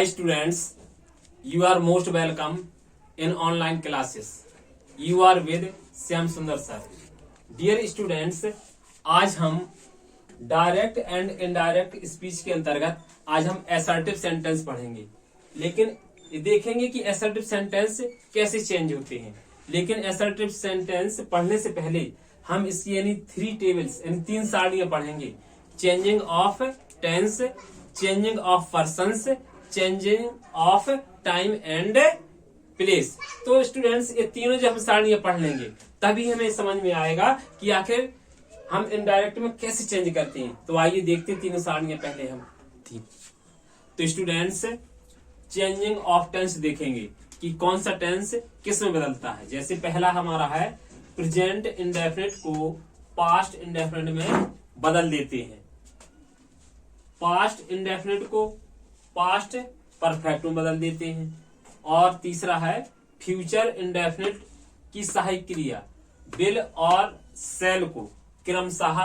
Hi students, you are most welcome in online classes. You are with Shyam सुंदर sir. Dear students, आज हम direct and indirect speech के अंतर्गत आज हम असर्टिव सेंटेंस पढ़ेंगे. लेकिन देखेंगे कि असर्टिव सेंटेंस कैसे चेंज होते हैं. लेकिन असर्टिव सेंटेंस पढ़ने से पहले हम इसकी यानी 3 टेबल्स यानी 3 सारणियां पढ़ेंगे. Changing of tense, changing of persons, changing of time and place. तो स्टूडेंट्स ये तीनों जब हम सारणियां पढ़ लेंगे तभी हमें समझ में आएगा कि आखिर हम इनडायरेक्ट में कैसे चेंज करते हैं. तो आइए देखते हैं तीनों सारणियां पहले हम थी. तो स्टूडेंट्स चेंजिंग ऑफ टेंस देखेंगे कि कौन सा टेंस किस में बदलता है. जैसे पहला हमारा है प्रेजेंट इंडेफिनिट को पास्ट इंडेफिनिट में बदल देते हैं. पास्ट इंडेफिनिट को पास्ट परफेक्ट में बदल देते हैं. और तीसरा है फ्यूचर इंडेफिनिट की सहायक क्रिया विल और सेल को क्रमशः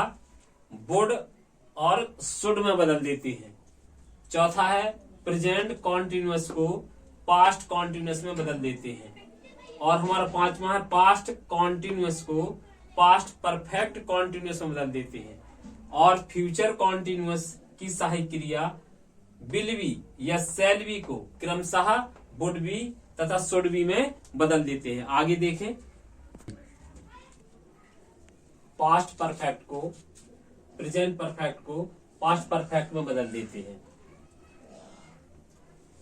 वुड और शुड में बदल देते हैं. चौथा है प्रेजेंट कॉन्टिन्यूअस को पास्ट कॉन्टिन्यूअस में बदल देते हैं. और हमारा पांचवा है पास्ट कॉन्टिन्यूअस को पास्ट परफेक्ट कॉन्टिन्यूअस में बदल देते हैं. और फ्यूचर कॉन्टिन्यूअस की सहायक क्रिया विल बी या सेल बी को क्रमशः वुड बी तथा शुड बी में बदल देते हैं. आगे देखें. पास्ट परफेक्ट को प्रेजेंट परफेक्ट को पास्ट परफेक्ट में बदल देते हैं.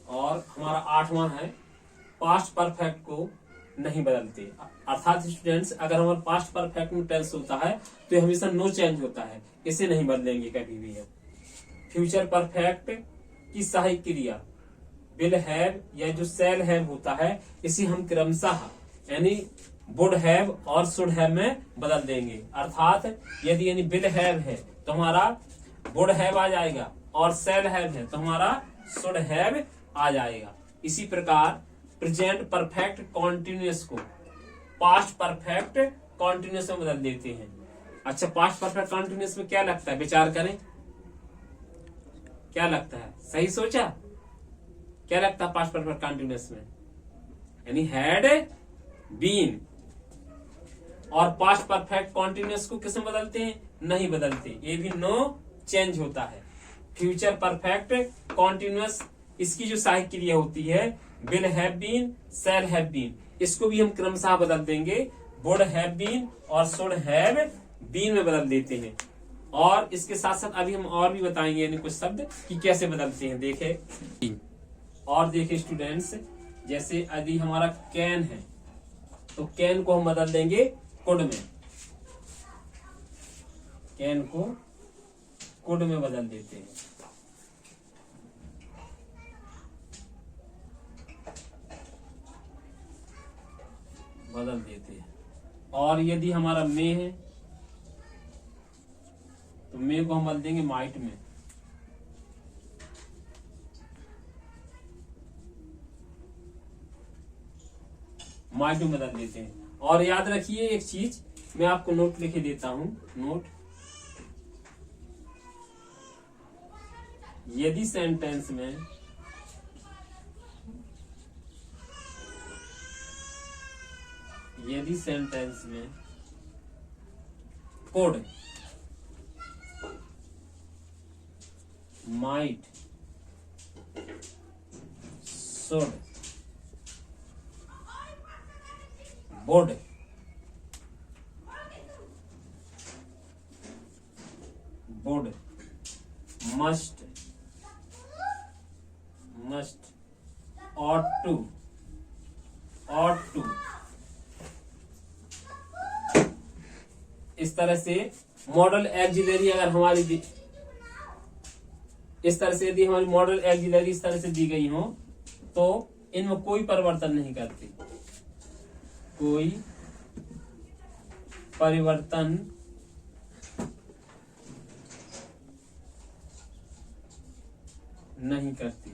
और हमारा 8वां है पास्ट परफेक्ट को नहीं बदलते. अर्थात स्टूडेंट्स अगर हमारा पास्ट परफेक्ट में टेंस होता है तो हमेशा नो चेंज होता है, इसे नहीं बदलेंगे कभी भी. है फ्यूचर परफेक्ट की सहायक क्रिया विल हैव या जो सेल हैव होता है इसे हम क्रमशः यानी वुड हैव और शुड हैव में बदल देंगे. अर्थात यदि यानी विल हैव है तो हमारा वुड हैव आ जाएगा और सेल हैव है तो हमारा शुड हैव आ जाएगा. इसी प्रकार प्रेजेंट परफेक्ट कॉन्टिन्यूअस को पास्ट परफेक्ट कॉन्टिन्यूअस में बदल देते हैं. अच्छा, पास्ट परफेक्ट कॉन्टिन्यूअस में क्या लगता है, विचार करें. क्या लगता है, सही सोचा. क्या लगता है पास्ट परफेक्ट कॉन्टिन्यूअस में, यानी हैड बीन. और पास्ट परफेक्ट कॉन्टिन्यूअस को किस में बदलते हैं, नहीं बदलते, ये भी नो चेंज होता है. फ्यूचर परफेक्ट कॉन्टिन्यूअस इसकी जो सहायक क्रिया होती है will have been, shall have been, इसको भी हम क्रमशः बदल देंगे. वुड हैव बीन और शुड हैव बीन में बदल देते हैं. और इसके साथ साथ अभी हम और भी बताएंगे यानी कुछ शब्द कि कैसे बदलते हैं. देखे और देखे स्टूडेंट्स, जैसे यदि हमारा कैन है तो कैन को हम बदल देंगे कुड में. कैन को कुड में बदल देते हैं. बदल देते हैं. और यदि हमारा मे है तो मे को हम बदल देंगे माइट में. माइट में बदल देते हैं. और याद रखिए एक चीज, मैं आपको नोट लिखे देता हूं. नोट, यदि सेंटेंस में code might should would must ought to इस तरह से मॉडल एक्सिलरी अगर हमारी इस तरह से यदि हमारी मॉडल एक्सिलरी इस तरह से दी गई हो तो इनमें कोई परिवर्तन नहीं करती. कोई परिवर्तन नहीं करती.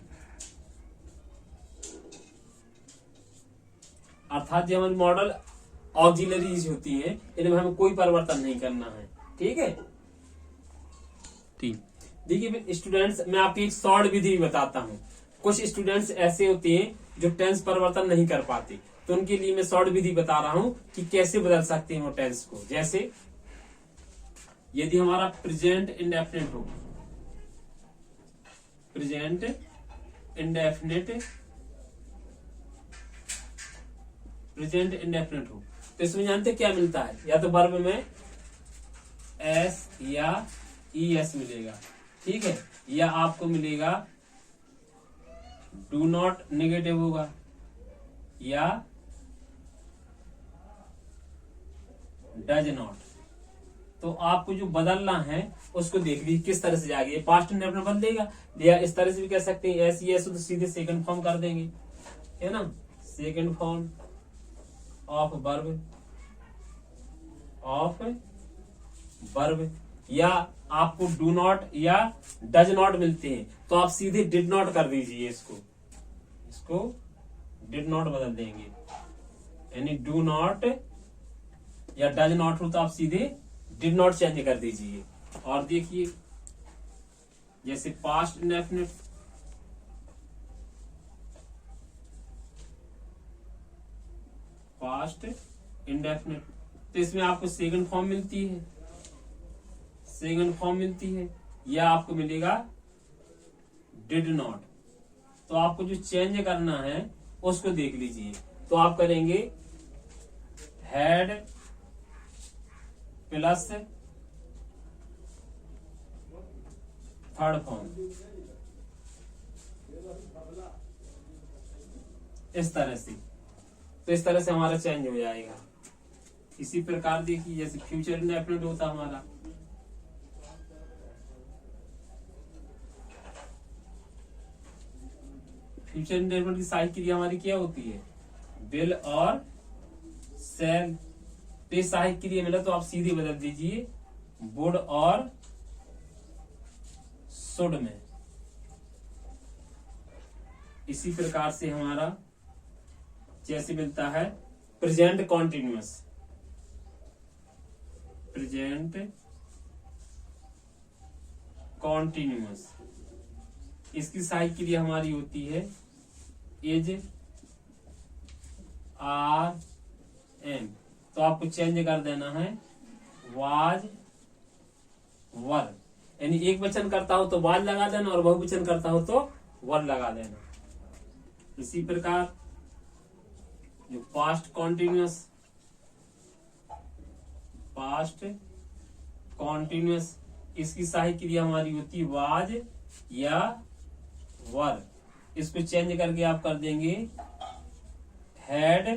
अर्थात जो हमारी मॉडल ऑक्सिलरीज होती है इनमें हमें कोई परिवर्तन नहीं करना है. ठीक है. देखिए स्टूडेंट्स, मैं आपकी एक शॉर्ट विधि बताता हूँ. कुछ स्टूडेंट्स ऐसे होते हैं जो टेंस परिवर्तन नहीं कर पाते, तो उनके लिए मैं शॉर्ट विधि बता रहा हूं कि कैसे बदल सकते हैं वो टेंस को। जैसे यदि हमारा प्रेजेंट इंडेफिनिट हो, प्रेजेंट इंडेफिनिट, प्रेजेंट इंडेफिनिट हो, तो इसमें जानते क्या मिलता है, या तो वर्ब में एस या ई एस मिलेगा, ठीक है, या आपको मिलेगा डू नॉट नेगेटिव होगा, या डज नॉट। तो आपको जो बदलना है उसको देख लीजिए किस तरह से जाएगी। पास्ट इंडेफिनिट बदल देगा, या इस तरह से भी कह सकते हैं एस एस, तो सीधे सेकंड फॉर्म कर देंगे, है ना, second form of verb, of verb. या आपको डू नॉट या डज नॉट मिलते हैं तो आप सीधे डिड नॉट कर दीजिए, इसको डिड नॉट बदल देंगे, यानी डू नॉट या डज नॉट हो तो आप सीधे डिड नॉट चेंज कर दीजिए। और देखिए जैसे पास्ट इंडेफिनिट, पास्ट इंडेफिनिट, तो इसमें आपको सेकंड फॉर्म मिलती है, सेकंड फॉर्म मिलती है, या आपको मिलेगा डिड नॉट। तो आपको जो चेंज करना है उसको देख लीजिए। तो आप करेंगे हैड प्लस थर्ड फॉर्म, इस तरह से, तो इस तरह से हमारा चेंज हो जाएगा। इसी प्रकार देखिए जैसे फ्यूचर इंडेफिनिट होता हमारा, फ्यूचर इंडेफिनिट की सहायक क्रिया हमारी क्या होती है, विल और शैल। तो ये सहायक क्रिया मिला तो आप सीधे बदल दीजिए वुड और शुड में। इसी प्रकार से हमारा जैसे मिलता है प्रेजेंट कॉन्टिन्यूअस, प्रेजेंट कॉन्टिन्यूअस, इसकी सहायक क्रिया हमारी होती है इज आर एम। तो आपको चेंज कर देना है वाज वर, यानी एक वचन करता हो तो वाज लगा देना और बहुवचन करता हो तो वर लगा देना। इसी प्रकार जो पास्ट कॉन्टिन्यूअस, पास्ट कॉन्टिन्यूअस, इसकी सहायक क्रिया हमारी होती है वाज या वर। इसको चेंज करके आप कर देंगे हैड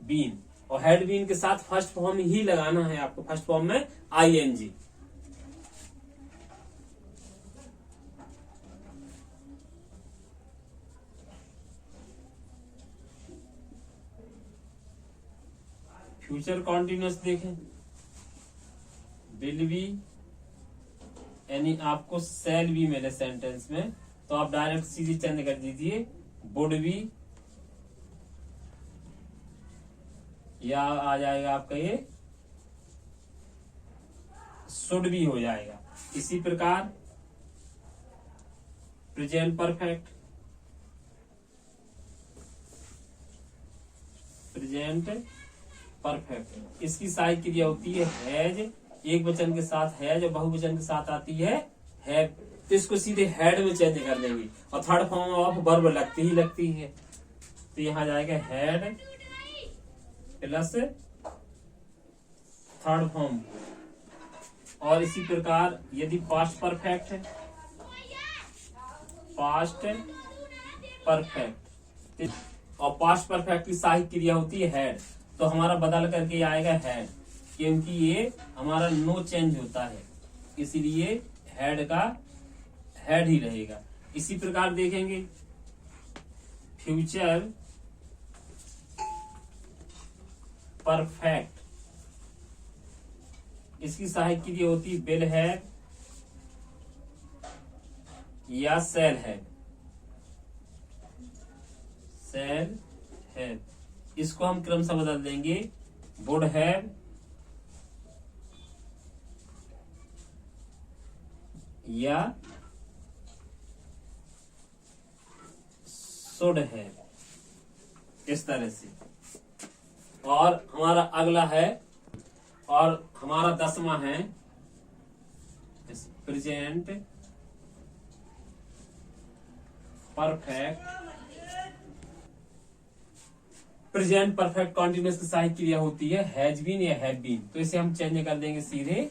बीन, और हैड बीन के साथ फर्स्ट फॉर्म ही लगाना है आपको, फर्स्ट फॉर्म में आईएनजी। फ्यूचर कॉन्टिन्यूअस देखें, विल बी, यानी आपको शैल बी मिले सेंटेंस में, तो आप डायरेक्ट सीधे चेंज कर दीजिए वुड बी, या आ जाएगा आपका ये शुड भी हो जाएगा। इसी प्रकार प्रेजेंट परफेक्ट, प्रेजेंट परफेक्ट, इसकी सहायक क्रिया होती है हैज, एक वचन के साथ हैज और बहुवचन के साथ आती है हैव। तो इसको सीधे हैड में चेंज कर देंगे, और थर्ड फॉर्म ऑफ वर्ब लगती है, तो यहां जाएगा हैड प्लस थर्ड फॉर्म। और इसी प्रकार यदि पास्ट परफेक्ट है, पास्ट परफेक्ट, और पास्ट परफेक्ट की सहायक क्रिया होती है हैड, तो हमारा बदल करके आएगा हैड, क्योंकि ये हमारा नो चेंज होता है, इसीलिए हैड का हैड ही रहेगा। इसी प्रकार देखेंगे फ्यूचर परफेक्ट, इसकी सहायक क्रिया होती है विल हैव या शैल हैव, शैल हैव। इसको हम क्रमशः बदल देंगे वुड हैव या शुड है, इस तरह से। और हमारा अगला है, और हमारा 10वां है present perfect. Present perfect continuous की सहायक क्रिया होती है हैज बीन या हैव बीन, तो इसे हम चेंज कर देंगे, सीधे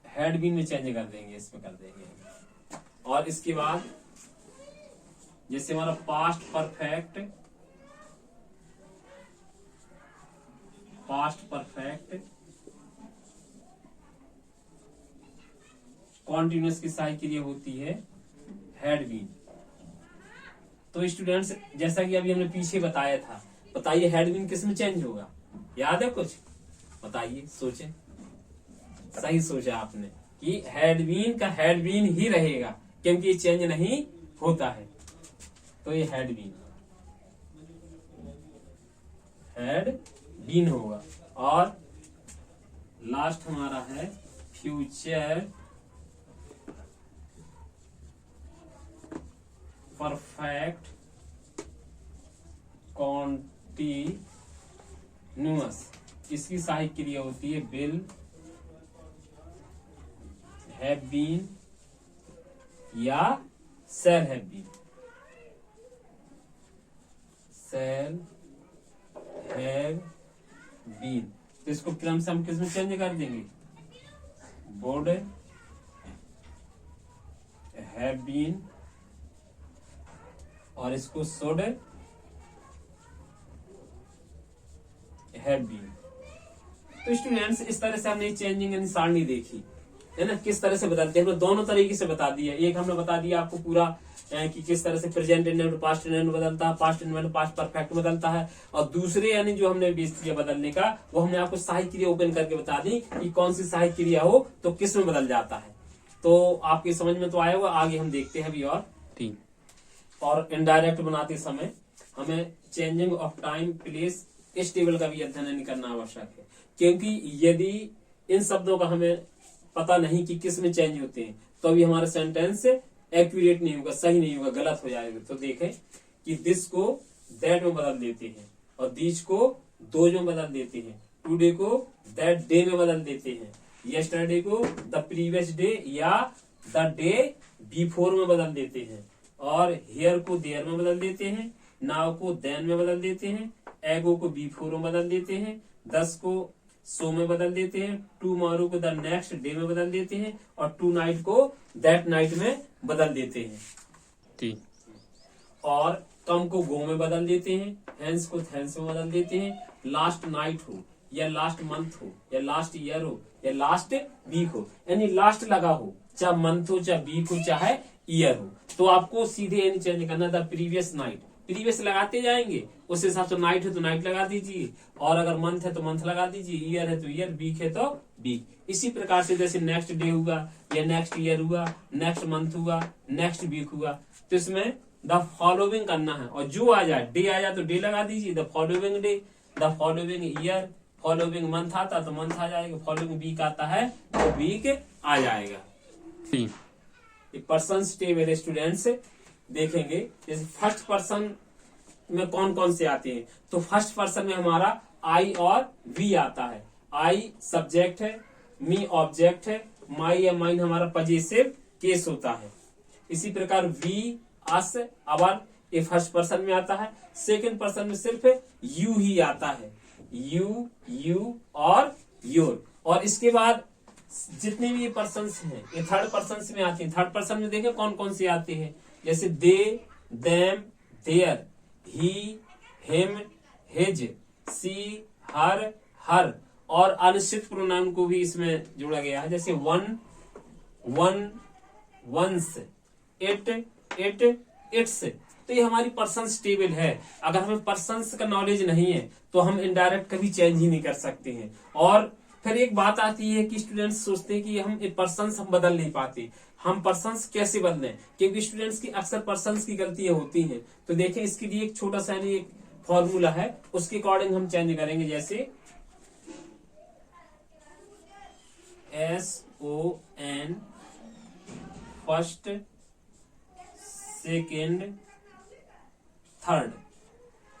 हैड बीन में चेंज कर देंगे, इसमें कर देंगे। और इसके बाद जैसे हमारा पास्ट परफेक्ट कॉन्टिन्यूअस की सहायक क्रिया होती है हैड बीन। तो स्टूडेंट्स, जैसा कि अभी हमने पीछे बताया था, बताइए हैड बीन किस में चेंज होगा? याद है कुछ? बताइए, सोचें। सही सोचा आपने कि हैड बीन का हैड बीन ही रहेगा, क्योंकि ये चेंज नहीं होता है। तो ये हैड बीन होगा। और लास्ट हमारा है फ्यूचर परफेक्ट कॉन्टिन्यूअस, इसकी सहायक क्रिया होती है विल हैव बीन या शैल हैव बीन। तो इसको क्रम से हम किस में चेंज कर देंगे? वुड हैव बीन, और इसको शुड हैव बीन। तो स्टूडेंट्स, इस तरह से हमने चेंजिंग यानी सारणी देखी है ना, किस तरह से बदलते हैं। हमने दोनों तरीके से बता दिया। एक हमने बता दिया आपको पूरा कि किस तरह से प्रेजेंट इंडेफिनिट पास्ट इंडेफिनिट बदलता है, पास्ट इंडेफिनिट पास्ट परफेक्ट बदलता है। और दूसरे यानी जो हमने बेस किया बदलने का, वो हमने आपको सहायक क्रिया ओपन करके बता दी कि कौन सी सहायक क्रिया हो तो किस में बदल जाता है। तो आपकी समझ में तो आया होगा। आगे हम देखते हैं अभी और तीन। और इनडायरेक्ट बनाते समय हमें चेंजिंग ऑफ टाइम प्लेस इस टेबल का भी अध्ययन करना आवश्यक है, क्योंकि यदि इन शब्दों का हमें पता नहीं कि किस में चेंज होते हैं, तो अभी हमारा सेंटेंस एक्यूरेट नहीं होगा, सही नहीं होगा, गलत हो जाएगा। तो देखें कि दिस को दैट में बदल देते हैं, और दीज को दोज में बदल देते हैं, टुडे को दैट डे में बदल देते हैं, यस्टरडे को द प्रीवियस डे या द डे बिफोर में बदल देते हैं, और हियर को देयर में बदल देते हैं, नाउ को देन में बदल देते हैं, एगो को बिफोर में बदल देते हैं, 10 को सो में बदल देते हैं, टुमारो को द नेक्स्ट डे में बदल देते हैं, और टू नाइट को दैट नाइट में बदल देते हैं। और कम को गो में बदल देते हैं, हैंस को थैंस में बदल देते हैं, लास्ट नाइट हो या लास्ट मंथ हो या लास्ट ईयर हो या लास्ट वीक हो, यानी लास्ट लगा हो, चाहे मंथ हो चाहे वीक हो चाहे ईयर हो, तो आपको सीधे यानी चेंज करना था प्रीवियस नाइट। प्रीवियस लगाते जाएंगे, उस हिसाब से नाइट है तो नाइट लगा दीजिए, और अगर मंथ है तो मंथ लगा दीजिए, ईयर है तो ईयर, वीक है तो वीक। इसी प्रकार से जैसे नेक्स्ट डे हुआ या नेक्स्ट ईयर हुआ, नेक्स्ट मंथ हुआ, नेक्स्ट वीक हुआ, तो इसमें द फॉलोइंग करना है, और जो आ जाए, डे आ जाए तो डे लगा दीजिए, the following day, the following year, following month आता तो मंथ आ जाएगा, फॉलोइंग वीक आता है तो वीक आ जाएगा। पर्सन टेबल स्टूडेंट्स देखेंगे, जैसे फर्स्ट पर्सन में कौन कौन से आते हैं, तो फर्स्ट पर्सन में हमारा आई और वी आता है। आई सब्जेक्ट है, मी ऑब्जेक्ट है, माई या माइन हमारा पजेसिव केस होता है। इसी प्रकार वी, अस, अवर ये फर्स्ट पर्सन में आता है। सेकंड पर्सन में सिर्फ यू ही आता है, यू और योर। और इसके बाद जितने भी ये पर्सन्स हैं ये थर्ड पर्सन में आते हैं। थर्ड पर्सन में देखें कौन कौन से आते हैं, जैसे they, them, there, he, him, his, she, her, और अनिश्चित प्रोनाउन को भी इसमें जोड़ा गया है, जैसे वन, वंस, इट, इट्स। तो ये हमारी पर्सन्स टेबल है। अगर हमें पर्सन्स का नॉलेज नहीं है तो हम इनडायरेक्ट कभी चेंज ही नहीं कर सकते हैं। और फिर एक बात आती है कि स्टूडेंट्स सोचते हैं कि हम पर्सन्स हम बदल नहीं पाते, हम पर्सन्स कैसे बदलें, क्योंकि स्टूडेंट्स की अक्सर पर्सन्स की गलतियां होती हैं। तो देखें, इसके लिए एक छोटा सा एक फॉर्मूला है, उसके अकॉर्डिंग हम चेंज करेंगे। जैसे SON फर्स्ट सेकेंड, थर्ड।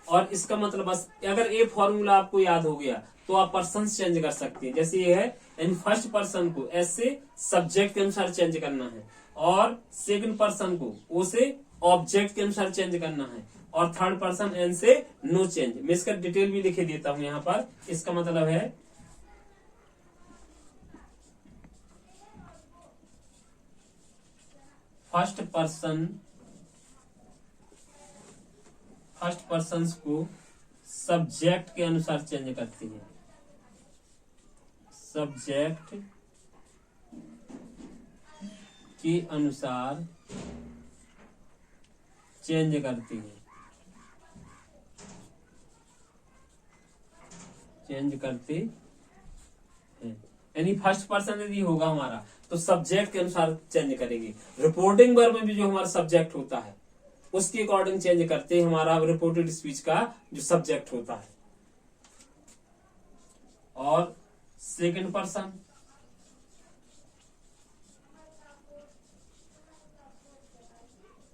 और इसका मतलब बस अगर ये फॉर्मूला आपको याद हो गया तो आप पर्सन चेंज कर सकते हैं। जैसे ये है, यानी फर्स्ट पर्सन को एस से सब्जेक्ट के अनुसार चेंज करना है, और सेकंड पर्सन को ओ से ऑब्जेक्ट के अनुसार चेंज करना है, और थर्ड पर्सन एन से नो चेंज। मैं इसका डिटेल भी लिखे देता हूं यहां पर। इसका मतलब है फर्स्ट पर्सन को सब्जेक्ट के अनुसार चेंज करती है, सब्जेक्ट के अनुसार चेंज करती है, चेंज करते हैं। यानी फर्स्ट पर्सन यदि होगा हमारा तो सब्जेक्ट के अनुसार चेंज करेंगे। रिपोर्टिंग वर्ब में भी जो हमारा सब्जेक्ट होता है उसके अकॉर्डिंग चेंज करते हैं हमारा रिपोर्टेड स्पीच का जो सब्जेक्ट होता है। और सेकंड पर्सन,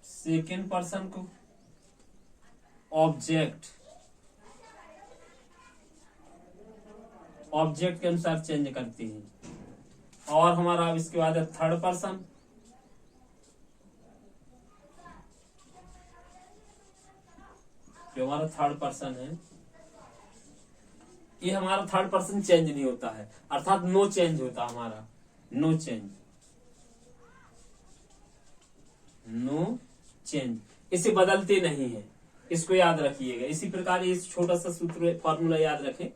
सेकंड पर्सन को ऑब्जेक्ट के अनुसार चेंज करती है। और हमारा अब इसके बाद है थर्ड पर्सन, जो हमारा थर्ड पर्सन है, ये हमारा थर्ड पर्सन चेंज नहीं होता है, अर्थात नो चेंज होता हमारा, नो चेंज, नो चेंज। इसे बदलते नहीं है, इसको याद रखिएगा। इसी प्रकार इस छोटा सा सूत्र फॉर्मूला याद रखें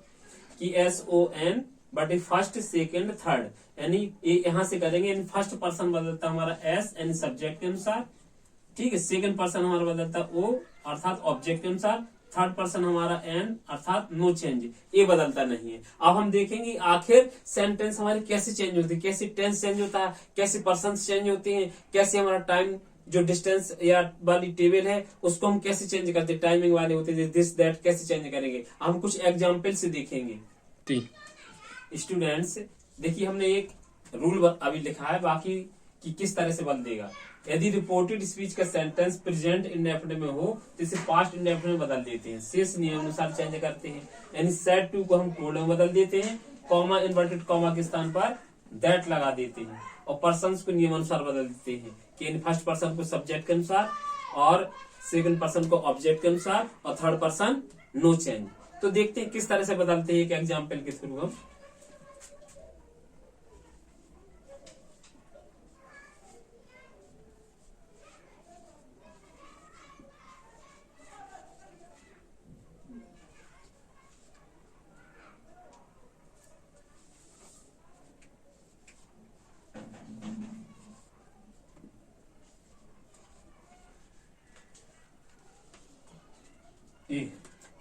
कि SON but first second third, यानी यहां से करेंगे, यानी फर्स्ट पर्सन बदलता हमारा S यानी सब्जेक्ट के अनुसार, ठीक है। सेकंड पर्सन हमारा बदलता O अर्थात ऑब्जेक्ट के अनुसार, थर्ड पर्सन हमारा N अर्थात नो चेंज, ये बदलता नहीं है। अब हम देखेंगे आखिर सेंटेंस हमारे कैसे चेंज होती है, कैसे टेंस चेंज होता है, कैसे पर्सन चेंज होते हैं, कैसे हमारा टाइम जो डिस्टेंस या वाली टेबल है उसको हम कैसे चेंज करते हैं, टाइमिंग वाले होते हैं दिस दैट, कैसे चेंज करेंगे हम कुछ एग्जाम्पल से देखेंगे। स्टूडेंट्स देखिए, हमने एक रूल अभी लिखा है, बाकी कि किस तरह से बदल देगा। यदि रिपोर्टेड स्पीच का सेंटेंस प्रेजेंट इंडेफिनिट में हो तो इसे पास्ट इंडेफिनिट में बदल देते हैं, शेष नियम अनुसार चेंज करते हैं। यानी सेड टू को हम कोड में बदल देते हैं, कॉमा इन्वर्टेड कॉमा के स्थान पर दैट लगा देते हैं, और पर्सन को नियम अनुसार बदल देते हैं कि फर्स्ट पर्सन को सब्जेक्ट के अनुसार, और सेकंड पर्सन को ऑब्जेक्ट के अनुसार, और थर्ड पर्सन नो चेंज। तो देखते हैं किस तरह से बदलते हैं एक एग्जाम्पल के थ्रू हम।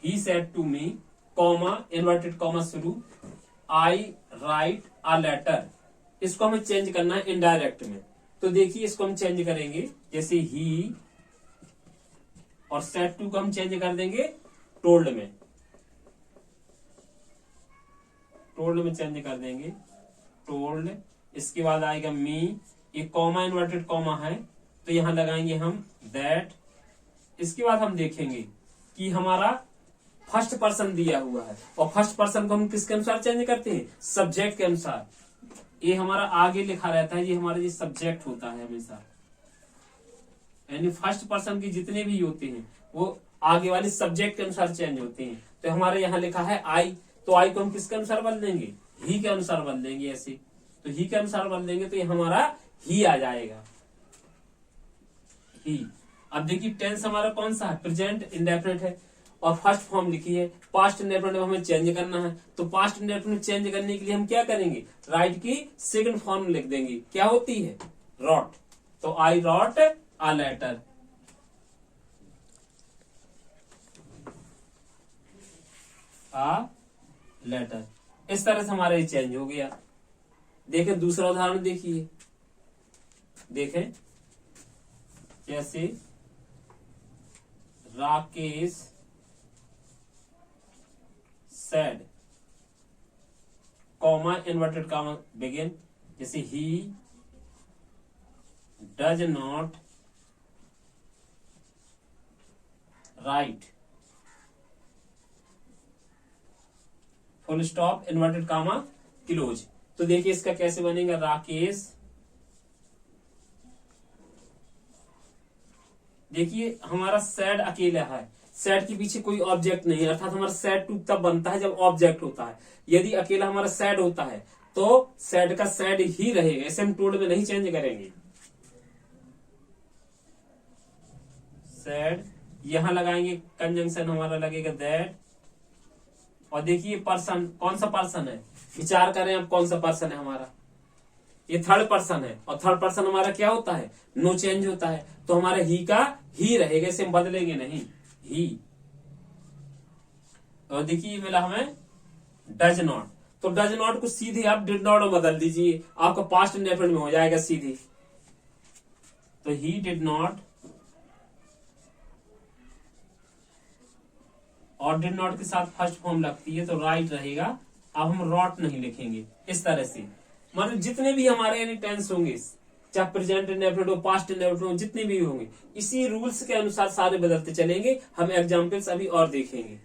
He said to me, comma inverted comma शुरू, I write a letter। इसको हमें चेंज करना है इनडायरेक्ट में। तो देखिए इसको हम चेंज करेंगे, जैसे ही, और सेड टू को हम चेंज कर देंगे टोल्ड में, टोल्ड में चेंज कर देंगे, टोल्ड। इसके बाद आएगा मी, ये कॉमा इन्वर्टेड कॉमा है तो यहां लगाएंगे हम दैट। इसके बाद हम देखेंगे कि हमारा फर्स्ट पर्सन दिया हुआ है, और फर्स्ट पर्सन को हम किसके अनुसार चेंज करते हैं, सब्जेक्ट के अनुसार। ये हमारा आगे लिखा रहता है, ये हमारा ये सब्जेक्ट होता है हमेशा, यानी फर्स्ट पर्सन के जितने भी होते हैं वो आगे वाले सब्जेक्ट के अनुसार चेंज होते हैं। तो हमारे यहाँ लिखा है आई, तो आई को हम किसके अनुसार बदल देंगे, ही के अनुसार बदल देंगे। ऐसे तो ही के अनुसार बदल देंगे तो ये हमारा ही आ जाएगा, ही। अब देखिए टेंस हमारा कौन सा है, प्रेजेंट इंडेफिनिट है, और फर्स्ट फॉर्म लिखी है। पास्ट इंडेफिनिट में हमें चेंज करना है, तो पास्ट इंडेफिनिट चेंज करने के लिए हम क्या करेंगे, राइट की सेकंड फॉर्म लिख देंगे, क्या होती है, रॉट। तो I wrote a letter, a letter. इस तरह से हमारा ये चेंज हो गया। देखें दूसरा उदाहरण देखिए, देखें जैसे Rakesh said, comma inverted comma begin, जैसे he does not write, full stop, inverted comma, close. तो देखिए इसका कैसे बनेगा, राकेश, देखिए हमारा सैड अकेला है, सैड के पीछे कोई ऑब्जेक्ट नहीं है, अर्थात हमारा सैड टू तब बनता है जब ऑब्जेक्ट होता है। यदि अकेला हमारा सैड होता है तो सैड का सैड ही रहेगा, ऐसे हम टोड में नहीं चेंज करेंगे। सैड, यहां लगाएंगे कंजंक्शन, हमारा लगेगा दैट। और देखिए पर्सन, कौन सा पर्सन है, विचार करें अब कौन सा पर्सन है हमारा, ये थर्ड पर्सन है, और थर्ड पर्सन हमारा क्या होता है, नो चेंज होता है, तो हमारा ही का ही रहेगा, इसे हम बदलेंगे नहीं, ही। और देखिए मिला हमें डज नॉट, तो डज नॉट को सीधे आप डिड नॉट में बदल दीजिए, आपका पास्ट इंडेफिनिट में हो जाएगा सीधे। तो ही डिड नॉट, और डिड नॉट के साथ फर्स्ट फॉर्म लगती है तो राइट रहेगा। अब हम रॉट नहीं लिखेंगे, इस तरह से मतलब जितने भी हमारे यानी टेंस होंगे, चाहे प्रेजेंट इंडेफिनिट हो, पास्ट इंडेफिनिट हो, जितने भी होंगे इसी रूल्स के अनुसार सारे बदलते चलेंगे। हम एग्जाम्पल्स अभी और देखेंगे,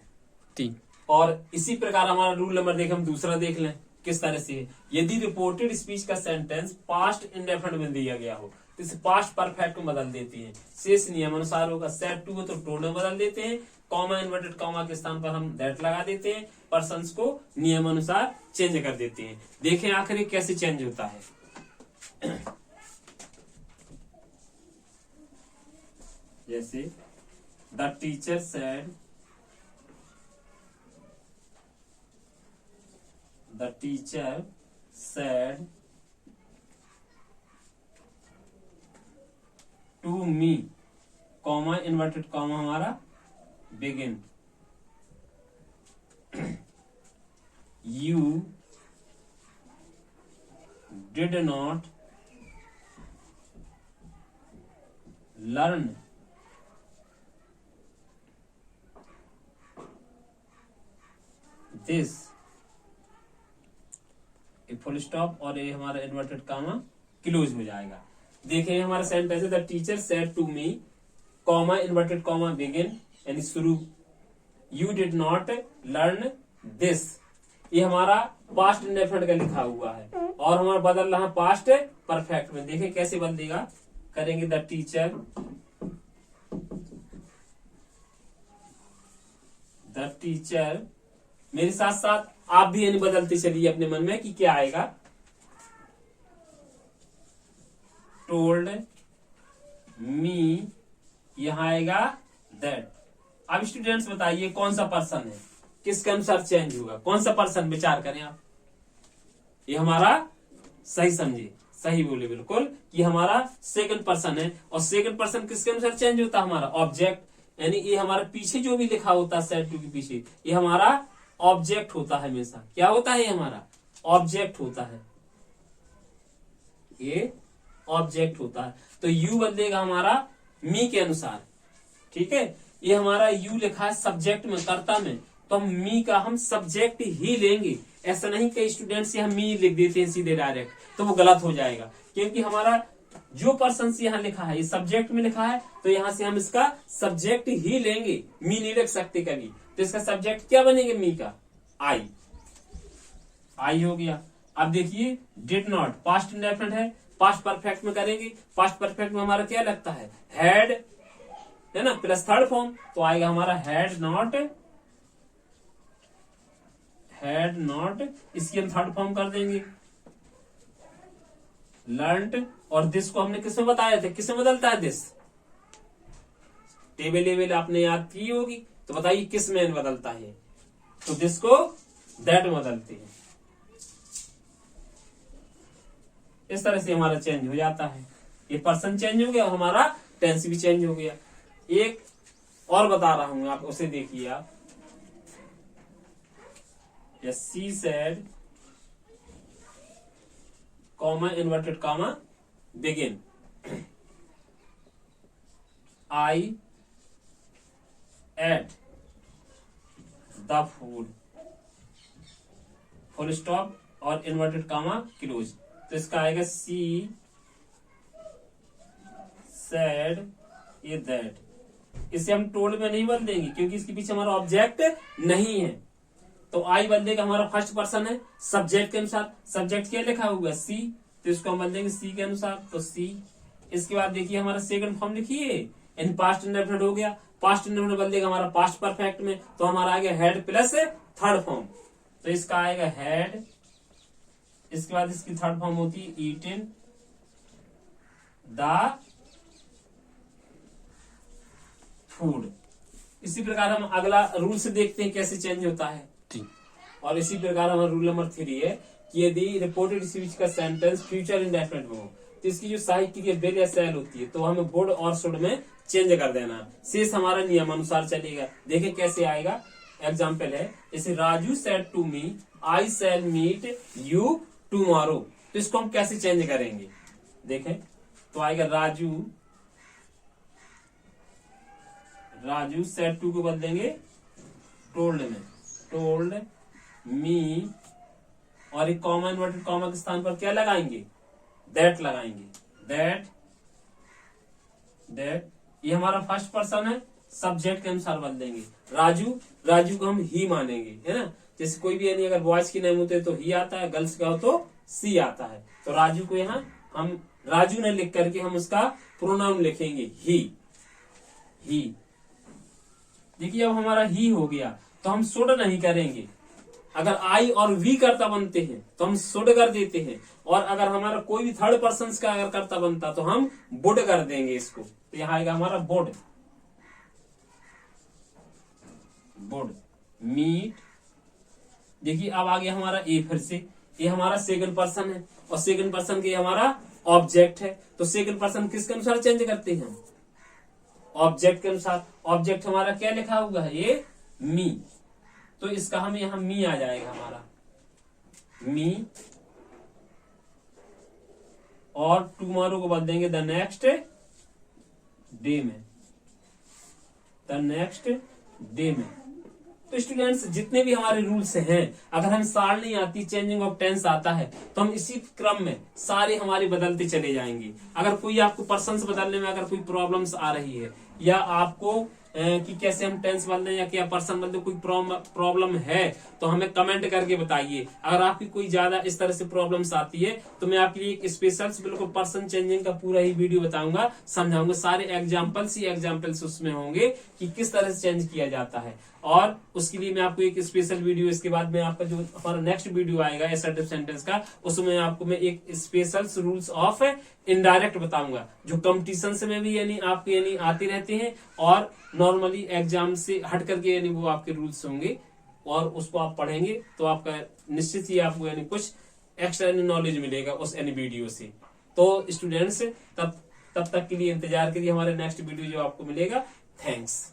ठीक। और इसी प्रकार हमारा रूल नंबर देख, हम दूसरा देख लें किस तरह से। यदि रिपोर्टेड स्पीच का सेंटेंस पास्ट इंडेफिनिट में दिया गया हो तो इसे पास्ट परफेक्ट में बदल देते हैं, शेष नियम अनुसार होगा। सेट टू हो तो टोड में बदल देते हैं, कॉमा इन्वर्टेड कॉमा के स्थान पर हम दैट लगा देते हैं, पर्सन्स को नियम अनुसार चेंज कर देते हैं। देखें आखिर कैसे चेंज होता है। जैसे the teacher said, the teacher said to me, comma inverted comma हमारा begin, you did not learn this, full stop और ये हमारा इन्वर्टेड कामा क्लोज हो जाएगा। देखिए हमारा सेंटेंस है the teacher said to me, comma inverted comma begin यानी शुरू, you did not learn this, ये हमारा पास्ट इंडेफिनिट का लिखा हुआ है और हमारा बदल रहा है पास्ट परफेक्ट में। देखें कैसे बदलेगा, करेंगे द टीचर, द टीचर, मेरे साथ साथ आप भी यानी बदलते चलिए अपने मन में कि क्या आएगा, टोल्ड मी, यहां आएगा दैट। अब स्टूडेंट्स बताइए कौन सा पर्सन है, किसके अनुसार चेंज होगा, कौन सा पर्सन, विचार करें आप। ये हमारा सही समझे, सही बोले बिल्कुल कि हमारा सेकंड पर्सन है, और सेकंड पर्सन किसके अनुसार चेंज होता है, हमारा ऑब्जेक्ट, यानी ये हमारे पीछे जो भी लिखा होता है सेट टू के पीछे, ये हमारा ऑब्जेक्ट होता है हमेशा। क्या होता है, ये हमारा ऑब्जेक्ट होता है, ये ऑब्जेक्ट होता है। तो यू बदलेगा हमारा मी के अनुसार, ठीक है। ये हमारा यू लिखा है सब्जेक्ट में, कर्ता में, तो हम मी का हम सब्जेक्ट ही लेंगे। ऐसा नहीं कि स्टूडेंट्स यहाँ मी लिख देते हैं सीधे डायरेक्ट, तो वो गलत हो जाएगा, क्योंकि हमारा जो पर्सन यहाँ लिखा है ये सब्जेक्ट में लिखा है, तो यहाँ से हम इसका सब्जेक्ट ही लेंगे, मी नहीं लिख सकते कभी। तो इसका सब्जेक्ट क्या बनेगा, मी का आई, आई हो गया। अब देखिए डिड नॉट पास्ट इंडेफिनिट है, पास्ट परफेक्ट में करेंगे, पास्ट परफेक्ट में हमारा क्या लगता है, हैड है ना, प्लस थर्ड फॉर्म, तो आएगा हमारा हैड नॉट, हैड नॉट, इसकी हम थर्ड फॉर्म कर देंगे लर्नड, और दिस को हमने किसमें बताया था, किसमें बदलता है दिस, टेबल लेवल आपने याद की होगी, तो बताइए किस में बदलता है, तो दिस को दैट में बदलते हैं। इस तरह से हमारा चेंज हो जाता है, ये पर्सन चेंज हो गया और हमारा टेंस भी चेंज हो गया। एक और बता रहा हूं, आप उसे देखिए आप, she said, comma inverted comma begin, I at the food, full stop और इन्वर्टेड कॉमा क्लोज। तो इसका आएगा सी सेड ये दैट, इसे हम टोल्ड में नहीं बदल देंगे क्योंकि इसके पीछे हमारा ऑब्जेक्ट नहीं है। तो आई बदल देगा, हमारा फर्स्ट पर्सन है सब्जेक्ट के अनुसार। सब्जेक्ट क्या लिखा हुआ है? सी, तो इसको हम बदल देंगे सी के अनुसार, तो सी। इसके बाद देखिए हमारा सेकंड फॉर्म लिखिए, इन पास्ट इंडेफिनिट हो गया। पास्ट इंडेफिनिट बदल देगा हमारा पास्ट परफेक्ट में, तो हमारा आ गया हेड प्लस थर्ड फॉर्म, तो इसका आएगा हेड। इसके बाद इसकी थर्ड फॉर्म होती है ईटन द फूड। इसी प्रकार हम अगला रूल से देखते हैं कैसे चेंज होता है। और इसी प्रकार हमारा रूल नंबर 3 है कि यदि रिपोर्टेड स्पीच का सेंटेंस फ्यूचर इंडेफिनिट में हो तो इसकी जो साहित्य की बेल या सेल होती है तो हमें बोर्ड और शुड में चेंज कर देना। शेष हमारा नियम अनुसार चलेगा। देखें कैसे आएगा। एग्जाम्पल है जैसे Raju said to me I shall meet you tomorrow, तो इसको हम कैसे चेंज करेंगे? देखें तो आएगा राजू सेड टू को बदलेंगे टोल्ड में, टोल्ड मी, और एक कॉमा इन्वर्टेड कॉमा के स्थान पर क्या लगाएंगे? दैट लगाएंगे, दैट। ये हमारा फर्स्ट पर्सन है, सब्जेक्ट के अनुसार बदलेंगे। राजू को हम ही मानेंगे, है ना। जैसे कोई भी यानी अगर बॉयज की नेम होते तो ही आता है, गर्ल्स का हो तो सी आता है। तो राजू को यहाँ हम राजू ने लिख करके हम उसका प्रोनाउन लिखेंगे ही। देखिए अब हमारा ही हो गया तो हम शुड नहीं करेंगे। अगर आई और वी कर्ता बनते हैं तो हम शुड कर देते हैं, और अगर हमारा कोई भी थर्ड पर्सन का अगर कर्ता बनता तो हम वुड कर देंगे इसको। तो यहाँ आएगा हमारा वुड मीट। देखिए अब आ गया हमारा ए, फिर से ये हमारा सेकंड पर्सन है और सेकंड पर्सन के हमारा ऑब्जेक्ट है। तो सेकंड पर्सन किसके अनुसार चेंज करते हैं? ऑब्जेक्ट के अनुसार। ऑब्जेक्ट हमारा क्या लिखा हुआ है? ये मी, तो इसका हम यहां मी आ जाएगा हमारा मी, और टुमारो को बदल देंगे द नेक्स्ट डे में, द नेक्स्ट डे में। तो स्टूडेंट्स जितने भी हमारे रूल्स हैं, अगर हम सार नहीं आती, चेंजिंग ऑफ टेंस आता है तो हम इसी क्रम में सारे हमारे बदलते चले जाएंगे। अगर कोई आपको पर्सन्स बदलने में अगर कोई प्रॉब्लम्स आ रही है, या आपको कि कैसे हम टेंस बदलें या क्या पर्सन बदले, कोई प्रॉब्लम है तो हमें कमेंट करके बताइए। अगर आपकी कोई ज्यादा इस तरह से प्रॉब्लम्स आती है तो मैं आपके लिए एक स्पेशल बिल्कुल पर्सन चेंजिंग का पूरा ही वीडियो बताऊंगा, समझाऊंगा। सारे एग्जाम्पल्स उसमें होंगे कि किस तरह से चेंज किया जाता है। और उसके लिए मैं आपको एक स्पेशल वीडियो, इसके बाद में आपका जो हमारा नेक्स्ट वीडियो आएगा असर्टिव सेंटेंस का, उसमें आपको मैं एक स्पेशल रूल्स ऑफ इनडायरेक्ट बताऊंगा, जो कंपटीशन में भी यानी आपके यानी आते रहते हैं, और नॉर्मली एग्जाम से हट करके यानी वो आपके रूल्स होंगे, और उसको आप पढ़ेंगे तो आपका निश्चित ही आपको यानी कुछ एक्स्ट्रा नॉलेज मिलेगा उस यानी वीडियो से। तो स्टूडेंट्स तब तक के लिए इंतजार करिए हमारे नेक्स्ट वीडियो जो आपको मिलेगा। थैंक्स।